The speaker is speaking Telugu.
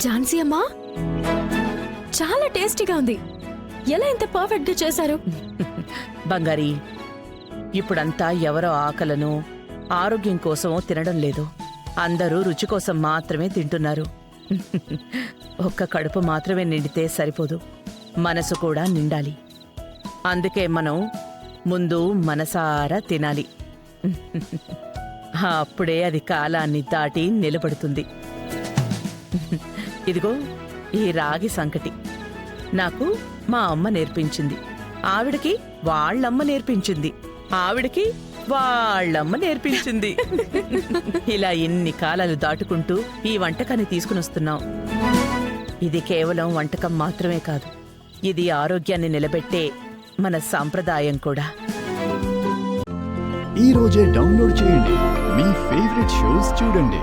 ఝాన్సీ అమ్మా, చాలా టేస్టీగా ఉంది. ఎలా ఇంత పర్ఫెక్ట్ గా చేశారు? బంగారి, ఇప్పుడంతా ఎవరో ఆకలను ఆరోగ్యం కోసమో తినడం లేదు. అందరూ రుచి కోసం మాత్రమే తింటున్నారు. ఒక్క కడుపు మాత్రమే నిండితే సరిపోదు, మనసు కూడా నిండాలి. అందుకే మనం ముందు మనసారా తినాలి. అప్పుడే అది కాలాన్ని దాటి నిలబడుతుంది. ఇదిగో ఈ రాగి సంకటి నాకు మా అమ్మ నేర్పించింది. ఆవిడకి వాళ్ళమ్మ నేర్పించింది. ఆవిడకి వాళ్ళమ్మ నేర్పించింది. ఇలా ఎన్ని కాలాలు దాటుకుంటూ ఈ వంటకాన్ని తీసుకునొస్తున్నాం. ఇది కేవలం వంటకం మాత్రమే కాదు, ఇది ఆరోగ్యాన్ని నిలబెట్టే మన సాంప్రదాయం కూడా. ఈ రోజే డౌన్లోడ్ చేయండి, మీ ఫేవరెట్ షోస్ చూడండి.